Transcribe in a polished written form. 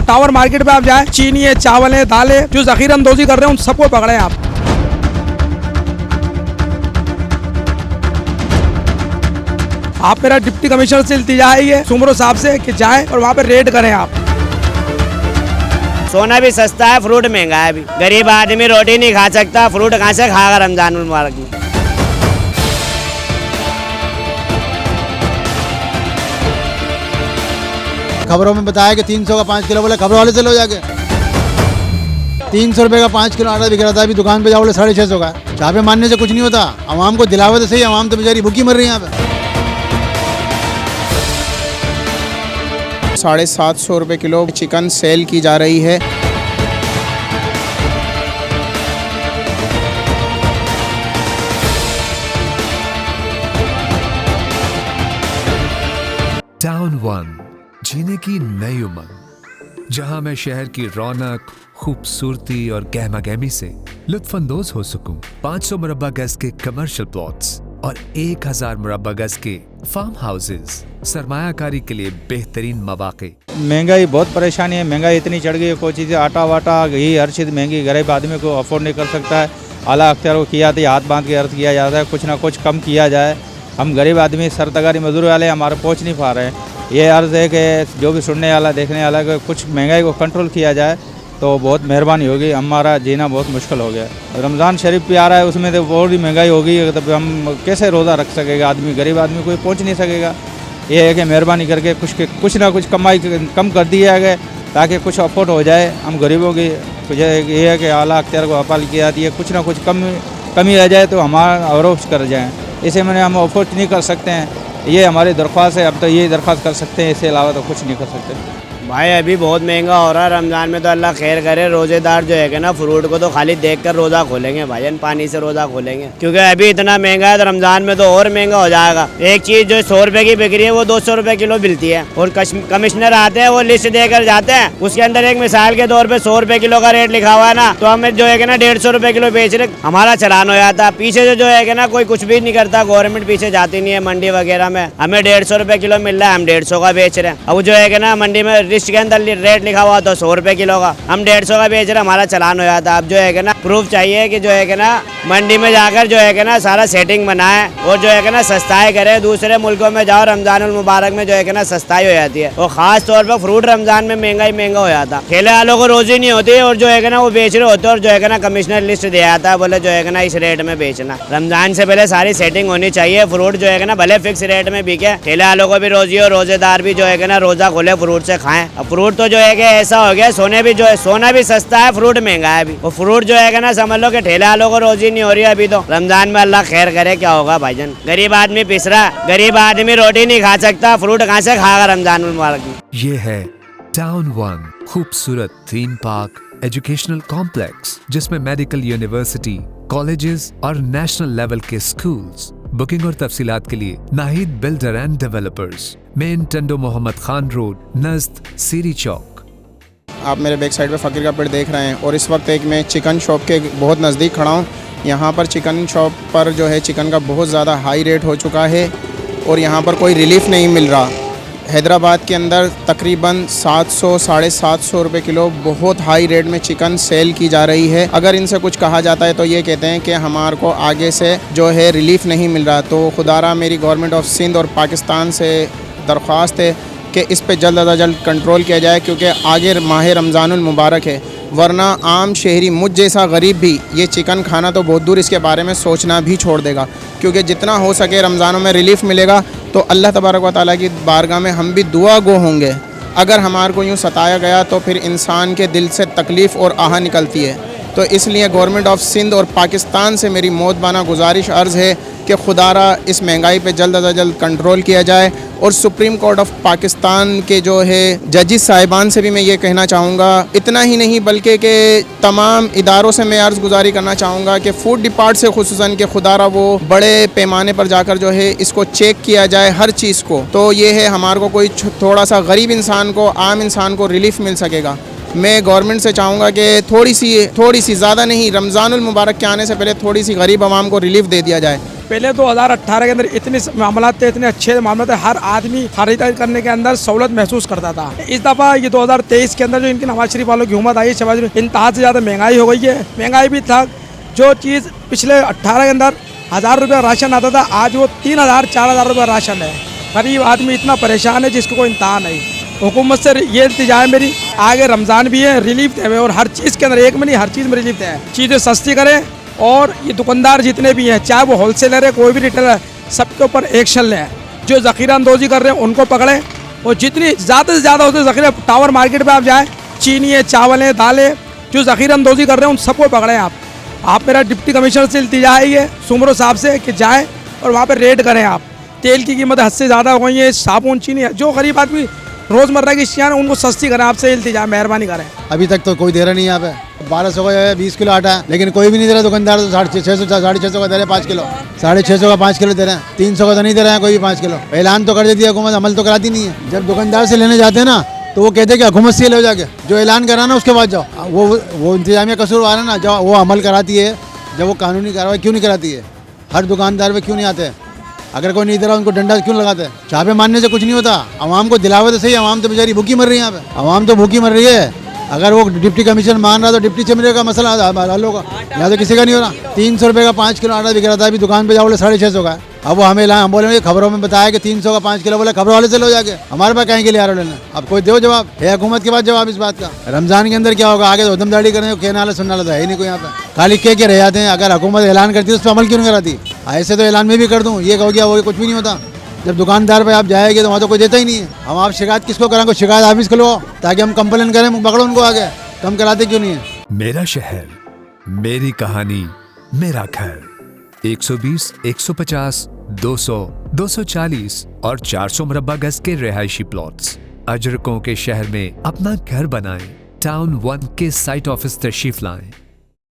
Tower market पे आप जाए, चीनी है, चावल है, दाल है, जो जखीरा अंदोजी कर रहे हैं उन सबको पकड़े आप। आप मेरा डिप्टी कमिश्नर से इल्तिजा है सुमरो साहब से कि जाए और वहाँ पे रेड करें आप। सोना भी सस्ता है, फ्रूट महंगा है। अभी गरीब आदमी रोटी नहीं खा सकता, फ्रूट कहाँ से खाएगा रमजान मुबारक में। खबरों में बताया कि 300 का 5 किलो, बोले खबर वाले से लो जाके। 300 रुपए का 5 किलो आटा बिक रहा था, अभी दुकान पे जाओ बोले 650 का। चापे मानने से कुछ नहीं होता, आवाम को दिलावे तो सही, आवाम तो बेचारी भूखी मर रही है यहाँ पे। 750 रुपये किलो चिकन सेल की जा रही है। टाउन वन, जीने की नई उमंग, जहां मैं शहर की रौनक, खूबसूरती और गहमा गहमी से लुत्फानंदोज हो सकूं। 500 मुरब्बा गज के कमर्शियल प्लॉट्स और 1000 मुरब्बा गज के फार्म हाउसेज, सरमायाकारी के लिए बेहतरीन मौके। महंगाई बहुत परेशानी है, महंगाई इतनी चढ़ गई है, कोई चीज़ें आटा वाटा घी हर चीज़ महंगी, गरीब आदमी को अफोर्ड नहीं कर सकता है। आला अख्तियार को किया था, हाथ बांध के अर्ज किया जाता है, कुछ ना कुछ कम किया जाए। हम गरीब आदमी सरतगारी मजदूर वाले हमारे पहुँच नहीं पा रहे हैं। ये अर्ज़ है कि जो भी सुनने वाला देखने वाला कि कुछ महंगाई को कंट्रोल किया जाए तो बहुत मेहरबानी होगी। हमारा जीना बहुत मुश्किल हो गया। रमज़ान शरीफ भी आ रहा है, उसमें तो और भी महंगाई होगी, तो हम कैसे रोज़ा रख सकेगा आदमी, गरीब आदमी कोई पहुँच नहीं सकेगा। ये है कि मेहरबानी करके कुछ ना कुछ कमाई कम कर दिया गया ताकि कुछ अफोर्ड हो जाए हम गरीबों की। ये है कि आला अख्तियार को अपील की जाती है, कुछ ना कुछ कमी आ जाए तो हमारा अवरोध कर जाएँ। इसे मैंने हम अफोर्ड नहीं कर सकते हैं, ये हमारी दरख्वास्त है। अब तो ये दरख्वास्त कर सकते हैं, इसके अलावा तो कुछ नहीं कर सकते। भाई अभी बहुत महंगा हो रहा है रमजान में, तो अल्लाह खैर करे। रोजेदार जो है ना फ्रूट को तो खाली देखकर रोजा खोलेंगे भाईजान, पानी से रोजा खोलेंगे, क्योंकि अभी इतना महंगा है तो रमजान में तो और महंगा हो जाएगा। एक चीज जो 100 रुपए की बिक रही है वो 200 रुपए किलो मिलती है, और कमिश्नर आते हैं वो लिस्ट देकर जाते हैं, उसके अंदर एक मिसाल के तौर पर 100 रुपए किलो का रेट लिखा हुआ है ना, तो हमें जो है ना 150 रुपए किलो बेच रहे, हमारा चलान हो जाता। पीछे से जो है ना कोई कुछ भी नहीं करता, गवर्नमेंट पीछे जाती नहीं है मंडी वगैरह में। हमें 150 रुपए किलो मिल रहा है, हम 150 का बेच रहे हैं। अब जो है ना मंडी में लिस्ट के अंदर रेट लिखा हुआ तो 100 रुपए किलो का, हम 150 का बेच रहे, हमारा चलान हो जाता। अब जो है ना प्रूफ चाहिए कि जो है ना मंडी में जाकर जो है ना सारा सेटिंग बनाए और जो है ना सस्ताई करे। दूसरे मुल्कों में जाओ रमजान मुबारक में जो है ना सस्ताई हो जाती है, और खास तौर पर फ्रूट रमजान में महंगा हो जाता। ठेले वालों को रोजी नहीं होती और जो है ना वो बेच रहे होते, और जो है ना कमिश्नर लिस्ट दे आता है, बोले जो है ना इस रेट में बेचना। रमजान से पहले सारी सेटिंग होनी चाहिए। फ्रूट जो है ना भले फिक्स रेट में बिके, ठेले वालों को भी रोजी हो, रोजेदार भी जो है ना रोजा खोले फ्रूट से खाएं। अब फ्रूट तो जो है कि ऐसा हो गया, सोना भी सस्ता है, फ्रूट महंगा है अभी। वो फ्रूट जो है ना समझ लो कि ठेले वालों को रोजी नहीं हो रही है अभी तो। रमजान में अल्लाह खैर करे, क्या होगा भाईजान। गरीब आदमी पिस रहा, गरीब आदमी रोटी नहीं खा सकता, फ्रूट कहाँ से खाएगा रमजान मुबारक में। ये है टाउन वन, खूबसूरत थीम पार्क एजुकेशनल कॉम्प्लेक्स, जिसमें मेडिकल यूनिवर्सिटी, कॉलेजेस और नेशनल लेवल के स्कूल्स। बुकिंग और तफसीलात के लिए Nahid builder and developers, main Tando Mohammad Khan road, नज़द सीरी चौक। आप मेरे बैक साइड पे फ़कीर का पेड़ देख रहे हैं, और इस वक्त एक मैं चिकन शॉप के बहुत नज़दीक खड़ा हूँ। यहाँ पर चिकन शॉप पर जो है चिकन का बहुत ज़्यादा हाई रेट हो चुका है, और यहाँ पर कोई रिलीफ नहीं मिल रहा। हैदराबाद के अंदर तकरीबन 700-750 रुपये किलो बहुत हाई रेट में चिकन सेल की जा रही है। अगर इनसे कुछ कहा जाता है तो ये कहते हैं कि हमारे को आगे से जो है रिलीफ नहीं मिल रहा। तो खुदारा मेरी गवर्नमेंट ऑफ सिंध और पाकिस्तान से दरख्वास्त है कि इस पे जल्द अज जल्द कंट्रोल किया जाए, क्योंकि आगे माह रमज़ानुल मुबारक है, वरना आम शहरी मुझ जैसा गरीब भी ये चिकन खाना तो बहुत दूर इसके बारे में सोचना भी छोड़ देगा। क्योंकि जितना हो सके रमज़ानों में रिलीफ़ मिलेगा तो अल्लाह तबारक व तआला की बारगाह में हम भी दुआ गो होंगे। अगर हमारे को यूँ सताया गया तो फिर इंसान के दिल से तकलीफ़ और आह निकलती है। तो इसलिए गवर्नमेंट ऑफ सिंध और पाकिस्तान से मेरी मोहतबाना गुजारिश अर्ज़ है कि खुदारा इस महंगाई पे जल्द अज जल्द कंट्रोल किया जाए। और सुप्रीम कोर्ट ऑफ पाकिस्तान के जो है जजिस साहिबान से भी मैं ये कहना चाहूँगा, इतना ही नहीं बल्कि कि तमाम इदारों से मैं अर्ज़ गुजारी करना चाहूँगा कि फूड डिपार्ट से खुसूसन के खुदारा वो बड़े पैमाने पर जाकर जो है इसको चेक किया जाए हर चीज़ को। तो ये है हमारे को कोई थोड़ा सा गरीब इंसान को, आम इंसान को रिलीफ मिल सकेगा। मैं गवर्नमेंट से चाहूँगा कि थोड़ी सी ज़्यादा नहीं, रमज़ानुल मुबारक के आने से पहले थोड़ी सी गरीब आवाम को रिलीफ दे दिया जाए। पहले 2018 के अंदर इतने मामला थे, इतने अच्छे मामले थे, हर आदमी खरीदारी करने के अंदर सहूलत महसूस करता था। इस दफ़ा ये 2023 के अंदर जो इनकी नवाज शरीफ वालों की हुकूमत आई है, शहबाज शरीफ, इंतहा से ज़्यादा महंगाई हो गई है। महंगाई भी था, जो चीज़ पिछले 18 के अंदर 1000 रुपये राशन आता था, आज वो 3000 4000 रुपये राशन है। गरीब आदमी इतना परेशान है जिसको कोई इंतहा नहीं। हुकूमत से ये इल्तिजा है मेरी, आगे रमज़ान भी है, रिलीफ है और हर चीज़ के अंदर, एक में नहीं हर चीज़ में रिलीफ है। चीज़ें सस्ती करें और ये दुकानदार जितने भी हैं, चाहे वो होलसेलर है कोई भी रिटेलर, सबके ऊपर एक्शन लें। जो ज़ख़ीरा अंदोज़ी कर रहे हैं उनको पकड़ें और जितनी ज़्यादा से ज़्यादा होते ज़ख़ीरा, टावर मार्केट में आप जाएँ, चीनी है, चावल है, दालें, जो ज़ख़ीरा अंदोज़ी कर रहे हैं उन सबको पकड़ें। आप मेरा डिप्टी कमिश्नर से इल्तिजा है ये सुमरो साहब से कि जाएँ और वहाँ पर रेड करें। आप तेल की कीमत हद से ज़्यादा हो गई है, साबुन, चीनी है, जो गरीब आदमी रोज़मर्रा की चीज़ें उनको सस्ती करें। आपसे इल्तिजा, मेहरबानी करें। अभी तक तो कोई दे रहा नहीं यहाँ पे। 1200 का जो है 20 किलो आटा है, लेकिन कोई भी नहीं दे रहा। दुकानदार तो 650 650 का दे रहे हैं 5 किलो, 650 का 5 किलो दे रहे हैं, 300 का तो नहीं दे रहे हैं कोई भी 5 किलो। ऐलान तो कर देती है हुकूमत, अमल तो कराती नहीं है। जब दुकानदार से लेने जाते हैं ना तो वो कहते हैं कि हुकूमत से ले जाके जो ऐलान करा ना उसके बाद जाओ। वो इंतजामिया कसूरवार है ना, जो वो अमल कराती है, जब वो कानूनी कार्रवाई क्यों नहीं कराती है? हर दुकानदार पे क्यों नहीं आते? अगर कोई नहीं दे रहा उनको डंडा क्यों लगाते हैं? छापे मारने से कुछ नहीं होता। आवाम को दिलावे तो सही, आवाम तो बेचारी भूखी मर रही है। यहाँ पे आवाम तो भूखी मर रही है। अगर वो डिप्टी कमिश्नर मान रहा तो डिप्टी चेमरे का मसला हल होगा, यहाँ तो किसी का नहीं हो रहा। 300 रुपये का 5 किलो आटा बिक रहा था, अभी दुकान पे जाओ बोले 650 का है। अब वो हमें हम बोले खबरों में बताया कि 300 का 5 किलो, बोले खबरों वाले से लो जाके, हमारे पास कहीं के लिए आ रहे हो लेना। अब कोई दो जवाब है हुकूमत के पास जवाब इस बात का। रमजान के अंदर क्या होगा? आगे तो उधमदाड़ी करने को कहने वाला सुनने वाला तो है ही नहीं कोई यहाँ पे। खाली कह रह जाते हैं। अगर हुकूमत ऐलान करती है उस पर अमल क्यों नहीं कराती? ऐसे तो ऐलान में भी कर दूँ, ये हो गया वो कुछ भी नहीं होता। जब दुकानदार पे आप जाएंगे तो वहाँ तो कोई देता ही नहीं है। हम आप शिकायत किसको कराएंगे? शिकायत ऑफिस को लो ताकि हम कंप्लेन करें, पकड़ो उनको आगे। कम कराते क्यों नहीं है? मेरा शहर, मेरी कहानी, मेरा घर। 120, 150, 200, 240 और 400 मुरब्बा गज के रिहायशी प्लॉट्स अजरकों के शहर में अपना घर बनाएं। टाउन 1 के साइट ऑफिस तशरीफ लाएं।